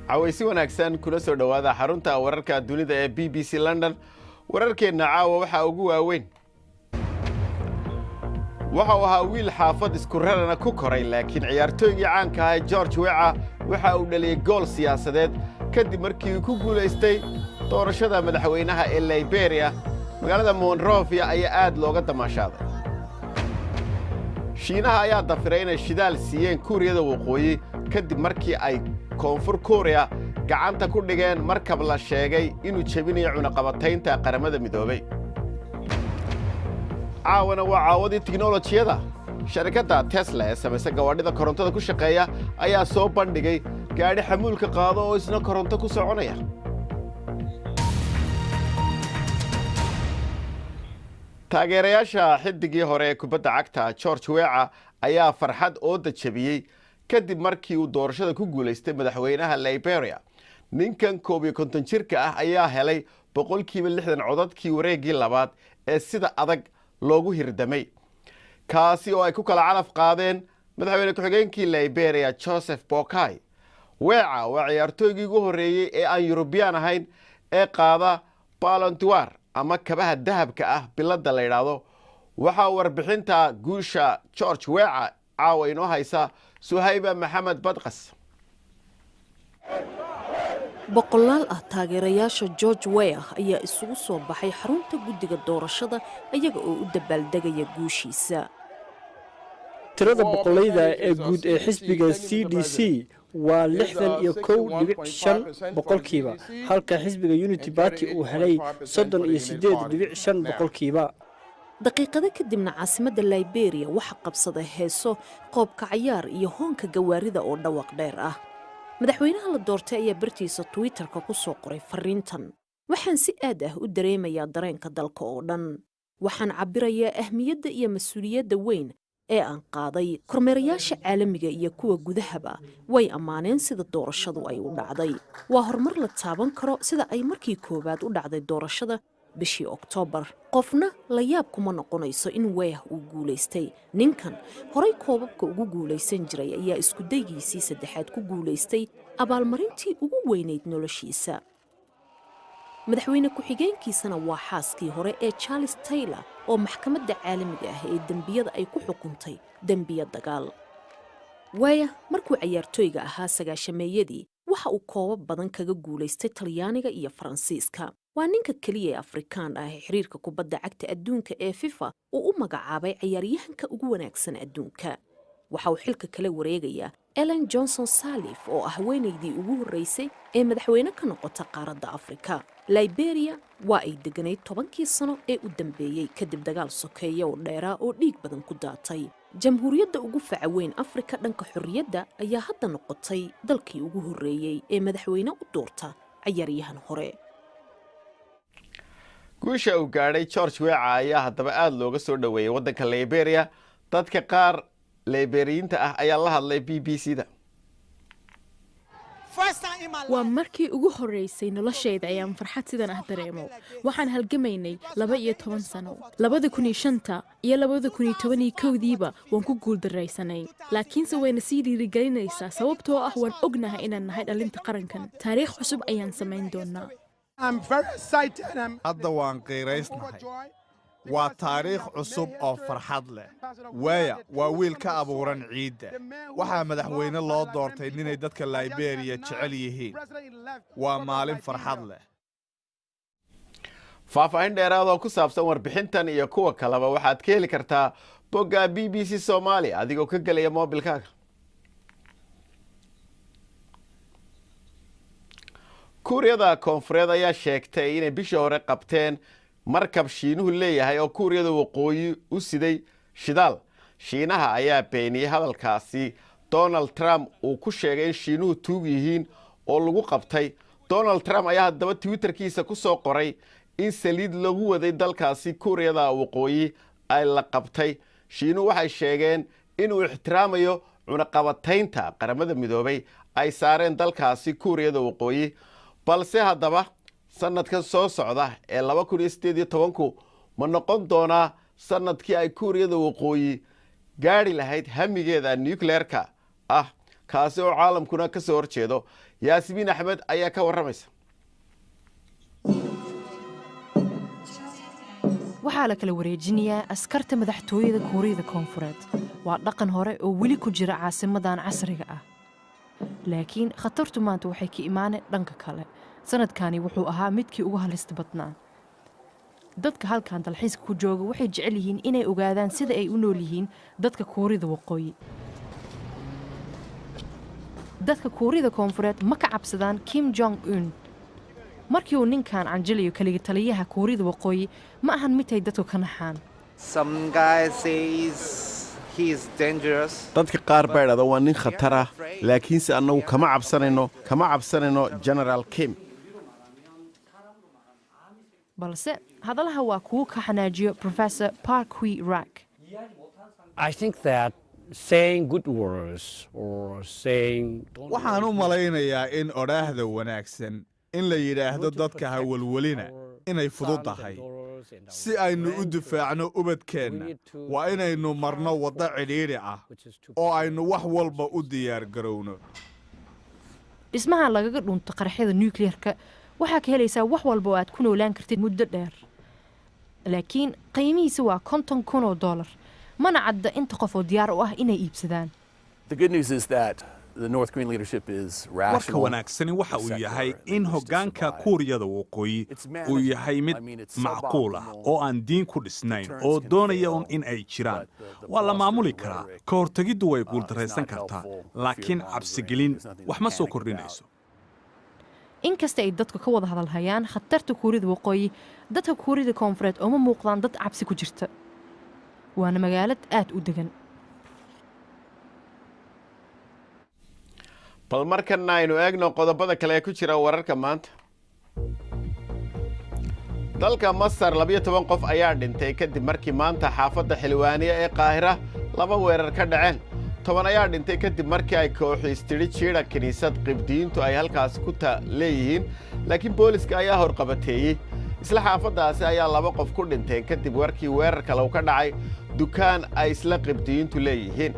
cawaysi wanaagsan kula soo dhawaada xarunta wararka dunida ee BBC London wararkeena caawa waxa ugu waaweyn waxa uu ahaa wiil xaafad isku rarana ku koray laakiin ciyaartooygii caanka ah George Weah waxa uu dhaliyay gool siyaasadeed kadib markii uu ku guuleystay doorashada madaxweynaha ee Liberia magaalada Monrovia ayaa aad looga damaashaaday Shiinaha ayaa dafiray inay shidaal siiyeen Kuuriyada Waqooyi kadib markii ay koonfur Korea gacanta ku dhigeen markab la sheegay inuu jabinayo cunaqabataynta qaramada midoobay caawana waa caawadii tiknoolajiyada sharikadda Tesla ee samaysa gawaadhida korontada ku shaqeeya ayaa soo bandhigay gaadhi xamuulka qaado oo isna koronto ku soconaya taageerayaasha xidigii hore ee kubadda cagta George Weah ayaa farxad oo dajabiyay kadib markii uu doorashada ku guuleystay madaxweynaha Liberia ninkan 51 jirka ah ayaa helay 60% codadkii wareegii labaad ee sida adag loogu hirdamay kaasi oo ay ku kala calaf qaadeen madaxweyne ku-xigeenkii Liberia Joseph Boakai Weah waa ciyaartooygii ugu horeeyay ee aan European ahayn ee qaada Ballon d'Or ama kabaha dahabka ah bilada la yiraahdo waxa warbixinta guusha George Weah caawa inoo haysa Suhayba Maxamed Badqas boqolaal ah taageerayaasha George Weah ayaa isugu soo baxay xarunta guddiga doorashada ayaga oo u dabaaldegaya guushiisa tirada boqolayda ee guud ee xisbiga CDC waa 61.5 boqolkiiba halka xisbiga Unity Party uu helay 38.5 boqolkiiba daqiiqada kadibna caasimadda Liberia waxa qabsaday heeso qoobka ciyaar iyo hoonka gawaarida oo dhawaq dheer ah madaxweynaha la doortay ayaa bartiisa Twitter-ka ku soo qoray fariintan waxaan si aad ah u dareemayaa dareenka dalka oo dhan waxaan cabirayaa ahmiyadda iyo mas'uuliyadda weyn ee aan qaaday kormeerayaasha caalamiga iyo kuwa gudahaba way ammaaneen sida doorashadu ay u dhacday waa horumar la taaban karo sida ay markii koowaad u dhacday doorashada bishii Oktoobar qofna la yaab kuma noqonayso in Weah uu guuleystay ninkan horay koobabka ugu guuleysan jiray ayaa isku daygiisii saddexaad ku guuleystay abaalmarintii ugu weynayd noloshiisa madaxweyne ku-xigeenkiisana waa xaaskii hore ee Charles Taylor oo maxkamadda caalamiga ah ee dambiyada ay ku xukuntay dambiyo dagaal Weah markuu ciyaartooyga ahaa sagaashameeyadii waxa uu koobab badan kaga guuleystay Talyaaniga iyo Faransiiska waa ninka kaliya ee Afrikaan ah ee xiriirka kubadda cagta adduunka ee FIFA uu u magacaabay ciyaaryahanka ugu wanaagsan adduunka waxa uu xilka kala wareegayaa Ellen Johnson Sirleaf oo ah haweeneydii ugu horeysay ee madaxweyne ka noqota qaaradda Afrika Liberia waa ay deganayd 10 sano ee u dambeeyay kadib dagaal sokeeye oo dheeraa oo dhiig badan ku daatay jamhuuriyadda ugu faca weyn Afrika dhanka xorriyadda ayaa hadda noqotay dalkii ugu horeeyay ee madaxweyne u doorta ciyaaryahan hore guusha uu gaadhay George Weah ayaa haddaba aad looga soo dhaweeyay waddanka Liberia dadka qaar Liberiinta ah ayaa la hadlay BBC-da waa markii ugu horeysay noloshayda ayaan farxad sidan ah dareemo waxaan halgamaynay 12 sano 2005 iyo 2011diiba waan ku guuldaraysanay laakiinse wayna sii dhiirigelinaysaa sababtoo ah waan ognahay inaan nahay dhalinta qarankan taariikh cusub ayaan samayn doonaa hadda waan qiiraysnahay waa taariikh cusub oo farxad leh Weah waa wiil ka abuuran ciidda waxaa madaxweyne loo doortay inay dadka Liberia jecel yihiin waa maalin farxad leh faahfaahin dheeraad oo ku saabsan warbixintan iyo kuwa kaleba waxaad ka heli kartaa bogga BBC Somali adigoo ka galaya moobilkaaga Kuuriyada Koonfureed ayaa sheegtay inay bishii hore qabteen markab Shiinuhu leeyahay oo Kuuriyada Waqooyi u siday shidaal Shiinaha ayaa beeniyay hadalkaasi Donald Trump uu ku sheegay in Shiinuhu tuug yihiin oo lagu qabtay Donald Trump ayaa haddaba Twitterkiisa ku soo qoray in saliid lagu waday dalkaasi Kuuriyada Waqooyi ay la qabtay Shiinuhu waxay sheegeen inuu ixtiraamayo cunaqabataynta qaramada midoobay ay saareen dalkaasi Kuuriyada Waqooyi balse haddaba sanadkan soo socda ee 2018 ma noqon doonaa sanadkii ay Kuuriyada Waqooyi gaari lahayd hamigeeda nuclearka ah kaasi oo caalamkuna ka soo horjeedo. Yaasmiin Axmed ayaa ka warramaysa. waxaa la kala wareejinayaa askarta madaxtooyada Kuuriyada Koonfureed. waa dhaqan hore oo weli ku jira caasimadan casriga ah. laakiin khatartu maanta waxay ka imaaneen dhanka kale. sanadkani wuxuu ahaa midkii ugu halista badnaa. dadka halkan dalxiiska ku jooga waxay jecel yihiin inay ogaadaan sida ay u nool yihiin dadka Kuuriyada Waqooyi. dadka Kuuriyada Koonfureed ma ka cabsadaan Kim Jong-un. markii uu ninkan canjiliyo kaliya taliyaha Kuuriyada Waqooyi ma ahan mid ay dadku ka naxaan. Some guy says he is dangerous. dadka qaar baa yidhahda waa nin khatar ah, laakiinse annagu kama cabsanayno General Kim. balse hadalaha waa kuwa ka xanaajiyo Professor Park Hee-rak. I think that saying good words or saying waxaan u malaynayaa in odhaahda wanaagsan in la yidhaahdo dadka ha walwalina inay fududahay. si aynu u difaacno ubadkeenna waa inaynu marno waddo cidhiidhi ah oo aynu wax walba u diyaar garowno. dhismaha lagaga dhunto qaraxyada nuclearka waxaa ka helaysaa wax walba oo aad ku noolaan kartid muddo dheer. laakiin qiimihiisa waa $50,000 mana cadda inta qof oo diyaar u ah inay iibsadaan. The good news is that the North Korean leadership is warka rational. wanaagsani waxa uu yahay in hoggaanka Kuuriyada Waqooyi uu yahay mid macquul ah oo aan diin ku dhisnayn oo doonaya in ay jiraan. waa la maamuli karaa, ka hortagiddu way guuldaraysan kartaa, laakiin cabsigelin wax ma soo kordhinayso. inkasta ay dadku ka wada hadalhayaan khatarta Kuuriyada Waqooyi, dadka Kuuriyada Koonfureed uma muuqdaan dad cabsi ku jirta. waana magaalad aad u degan. bal markana aynu eegno qodobada kale ee ku jira wararka maanta. dalka Masar 12 qof ayaa dhintay kadib markii maanta xaafadda Xilwaaniya ee Qaahira 2 weerar ka dhaceen. 10 ayaa dhintay kadib markii ay kooxaystiri jiira kiniisad qibdiintu ay halkaas ku leeyihiin, laakiin booliska ayaa horqabateeyay. isla xaafaddaasi ayaa 2 qof ku dhintay kadib warkii weerar kale ka dhacay dukaan ay isla qibdiintu leeyihiin.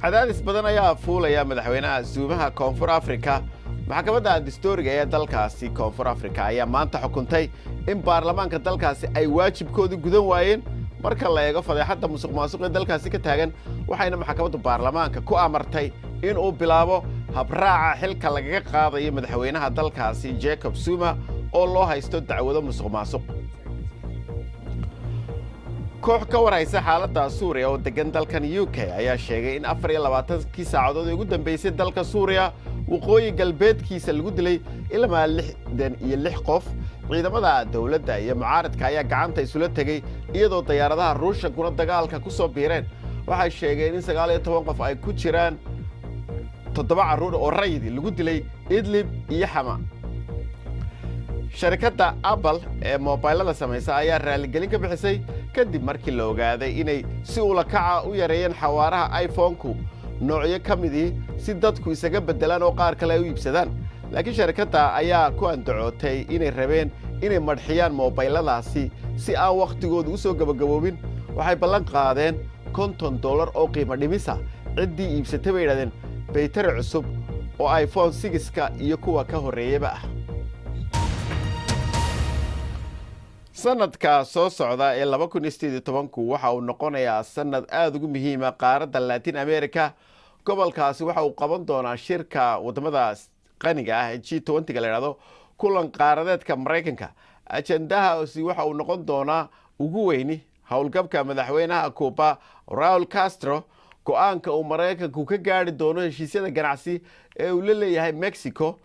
cadaadis badan ayaa fuulaya madaxweynaha Suumaha Koonfur Afrika. maxkamadda dastuuriga ee dalkaasi Koonfur Afrika ayaa maanta xukuntay in baarlamaanka dalkaasi ay waajibkooda gudan waayeen marka la eego fadeexadda musuqmaasuq ee dalkaasi ka taagan. waxayna maxkamaddu baarlamaanka ku amartay in uu bilaabo habraaca xilka lagaga qaadayo madaxweynaha dalkaasi Jacob Zuma oo loo haysto dacwado musuqmaasuq. koox ka waraysa xaaladda Suuriya oo degan dalkan UK ayaa sheegay in 24 saacadood ugu dambeysay dalka Suuriya waqooyi galbeedkiisa lagu dilay ilaa 66 qof. ciidamada dawladda iyo mucaaradka ayaa gacanta isula tagay iyadoo diyaaradaha Ruushka kuna dagaalka ku soo biireen. waxay sheegeen in 19 qof ay ku jiraan 7 carruur oo rayid lagu dilay Idlib iyo Hama. sharikadda Apple ee moobilada samaysa ayaa raaligelin ka bixisay kadib markii la ogaaday inay si ula kaca u yareeyeen xawaaraha iPhone-ku noocyo ka midii si dadku isaga bedelaan oo qaar kale ay u iibsadaan. laakiin sharikadda ayaa ku andacootay inay rabeen inay madxiyaan moobiladaasi si aan waqtigooda u soo gabagaboobin. waxay ballan qaadeen $50 oo qiimo dhimisa ciddii iibsatay bay yidhahdeen baytari cusub oo iPhone 6ka iyo kuwa ka horreeyaba ah. sanadka soo socda ee 2018 waxa uu noqonayaa sanad aad ugu muhiim ah qaaradda Latin America. gobolkaasi waxa uu qaban doonaa shirka wadamada qaniga ah ee G20 la yiraahdo kulan qaaradeedka Mareykanka. ajandahaasi waxa uu noqon doonaa ugu weyni howlgabka madaxweynaha Cuba Raul Castro, go'aanka uu Mareykanku ka gaari doono heshiisyada ganacsi ee uu la leeyahay Mexico.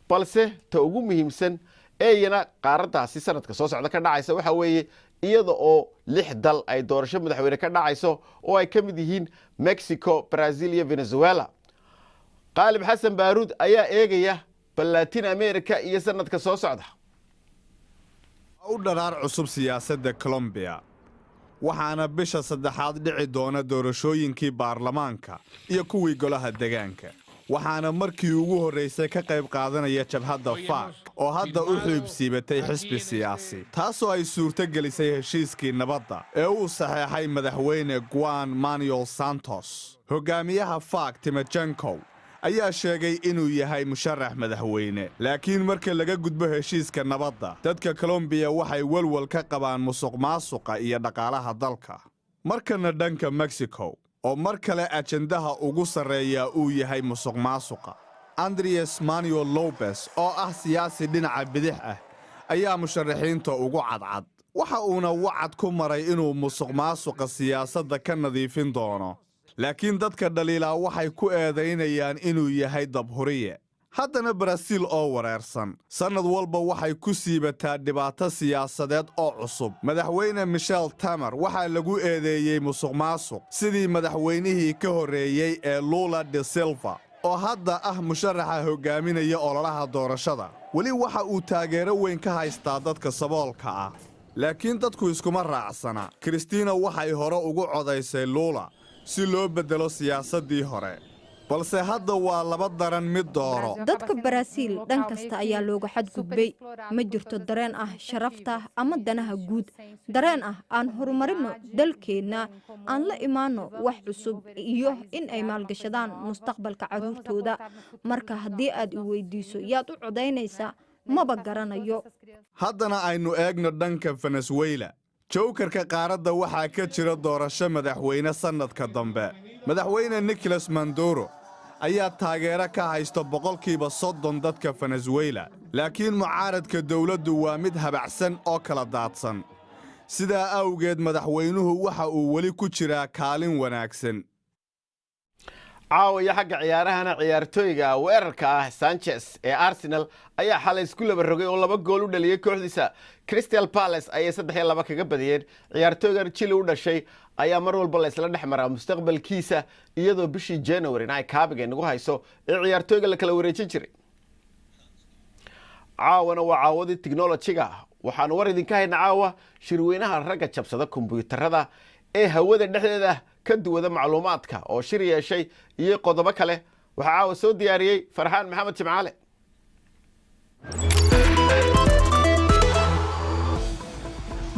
balse ta ugu muhiimsan eeyana qaaraddaasi sanadka soo socda ka dhacaysa waxa weeye iyada oo 6 dal ay doorasho madaxweyne ka dhacayso oo ay ka mid yihiin Mexico, Brazil iyo Venezuela. Qaalib Xasan Baaruud ayaa eegaya Latin America iyo sanadka soo socda. u dharaar cusub siyaasadda Colombia waxaana bisha 3aad dhici doona doorashooyinkii baarlamaanka iyo kuwii golaha deegaanka. waxaana markii ugu horeysay ka qayb qaadanaya jabhadda FARC oo hadda u xiibsiibatay xisbi siyaasi taasoo ay suurto gelisay heshiiskii nabadda ee uu saxeexay madaxweyne Juan Manuel Santos. Hogaamiyaha FARC Timochenko ayaa sheegay inuu yahay musharax madaxweyne, laakiin marka laga gudbo heshiiska nabadda dadka Colombia waxay walwal ka qabaan musuqmaasuqa iyo dhaqaalaha dalka. Markana dhanka Mexico oo mar kale ajendaha ugu sarreeya uu yahay musuqmaasuqa. Andrés Manuel López oo ah siyaasi dhinaca bidix ah ayaa musharaxiinta ugu cadcad. Waxa uuna wacad ku maray inuu musuqmaasuqa siyaasadda ka nadiifin doono. Laakiin dadka dhaliilaa waxay ku eedaynayaan inuu yahay dabhuriye. Haddana Brazil oo wareersan sanad walba waxay ku siibataa dhibaato siyaasadeed oo cusub. Madaxweyne Michel Temer waxaa lagu eedeeyey musuqmaasuq sidii madaxweynihii ka horreeyey ee Lula da Silva oo hadda ah musharaxa hogaaminaya ololaha doorashada. Weli waxa uu taageero weyn ka haystaa dadka saboolka ah. Laakiin dadku iskuma raacsana. Cristina waxay hore ugu codaysay Lula si loo bedelo siyaasaddii hore. balse hadda waa laba daran mid dooro. dadka Brazil dhan kasta ayaa looga xadgudbay. Ma jirto dareen ah sharafta ama danaha guud. Dareen ah aan horumarino dalkeena, aan la imaano wax cusub iyo in ay maalgashadaan mustaqbalka caruurtooda. Marka haddii aad i weydiiso yaad u codaynaysaa, maba garanayo. Haddana aynu eegno dhanka Venezuela. Jokerka qaaradda waxaa ka jira doorasho madaxweyne sanadka dambe. Madaxweyne Nicolas Maduro ayaa taageero ka haysta 30% dadka Venezuela, laakiin mucaaradka dawladdu waa mid habacsan oo kala daadsan. Sidaa awgeed madaxweynuhu waxa uu weli ku jiraa kaalin wanaagsan. caawiya xagga ciyaarahana ciyaartooyga weerarka ah Sanchez ee Arsenal ayaa xalay isku laba rogay oo 2 gool u dhaliyay kooxdiisa. Crystal Palace ayay 3-2 kaga badiyeen. ciyaartooygan Chile u dhashay ayaa mar walba la isla dhexmaraa mustaqbalkiisa iyadoo bishii January ay kaabiga nagu hayso ee ciyaartooyga la kala wareejin jiray. caawana waa caawadii technology-ga. waxaan war idinka haynaa caawa shirweynaha ragga jabsada kombiyuutarada ee hawada dhexdeeda ka duwada macluumaadka oo shir yeeshay iyo qodobo kale. waxa caawa soo diyaariyay Farxaan Maxamed Jimcaale.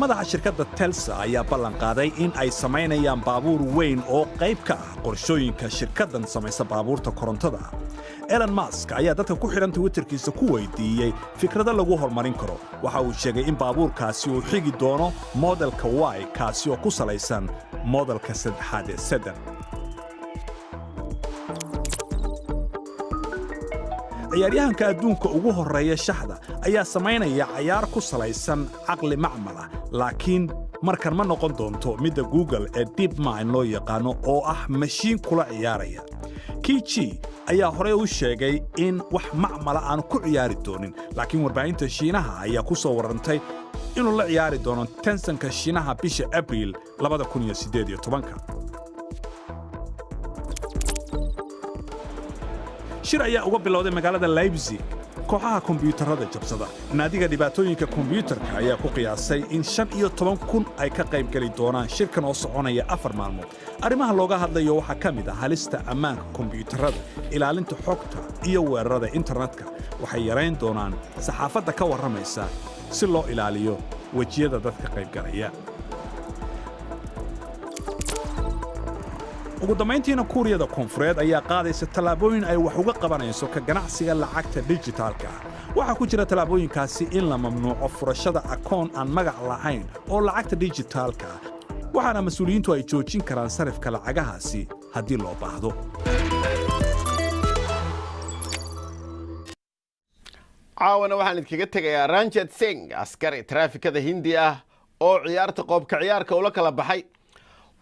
madaxa shirkadda Telsa ayaa ballan qaaday in ay samaynayaan baabuur weyn oo qayb ka ah qorshooyinka shirkaddan samaysa baabuurta korontada. Elon Musk ayaa dadka ku xidhan Twitterkiisa ku weydiiyey fikrado lagu horumarin karo. waxa uu sheegay in baabuurkaasi uu xigi doono modelka Y kaasi oo ku salaysan modelka 3 ee Sedan. ciyaaryahanka adduunka ugu horeeya shaxda ayaa samaynaya ciyaar ku salaysan caqli macmal ah, laakiin markan ma noqon doonto midda Google ee DeepMind loo yaqaano oo ah mashiin kula ciyaaraya. Kichi ayaa hore u sheegay in wax macmala aan ku ciyaari doonin, laakiin warbaahinta Shiinaha ayaa ku soo warantay inuu la ciyaari doono Tencent-ka Shiinaha bisha April 2018. shir ayaa uga bilowday magaalada Leipzig kooxaha kombiyuutarada jabsada. naadiga dhibaatooyinka kombiyuutarka ayaa ku qiyaasay in 15,000 ay ka qayb gali doonaan shirkan oo soconaya 4 maalmood. arrimaha looga hadlayo waxaa ka mid ah halista ammaanka kombiyuutarada, ilaalinta xogta iyo weerarada internetka. waxay yarayn doonaan saxaafadda ka warramaysa si loo ilaaliyo wejiyada dadka qayb galaya. ugu dambayntiina Kuuriyada Koonfureed ayaa qaadaysa tallaabooyin ay wax uga qabanayso ka ganacsiga lacagta dijitaalka ah. waxaa ku jira tallaabooyinkaasi in la mamnuuco furashada akoon aan magac lahayn oo lacagta dijitaalka ah, waxaana mas'uuliyiintu ay joojin karaan sarifka lacagahaasi haddii loo baahdo. caawana waxaan idinkaga tegayaa Ranjit Singh, askari traafikada Hindi ah oo ciyaarta qoobka ciyaarka ula kala baxay.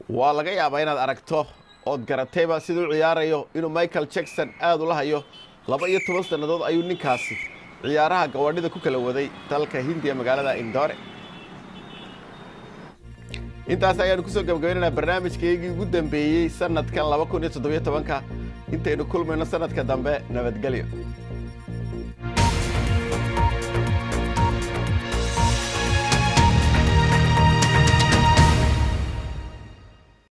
waa laga yaabaa inaad aragto ood garatayba siduu ciyaarayo inuu Michael Jackson aad ula hayo. 12 sannadood ayuu ninkaasi ciyaaraha gawaadhida ku kala waday dalka Hindiya magaalada Indore. intaas ayaan ku soo gabagabeynaa barnaamijkeygii ugu dambeeyay sanadkan 2017. intaynu kulmayno sanadka dambe, nabadgelyo.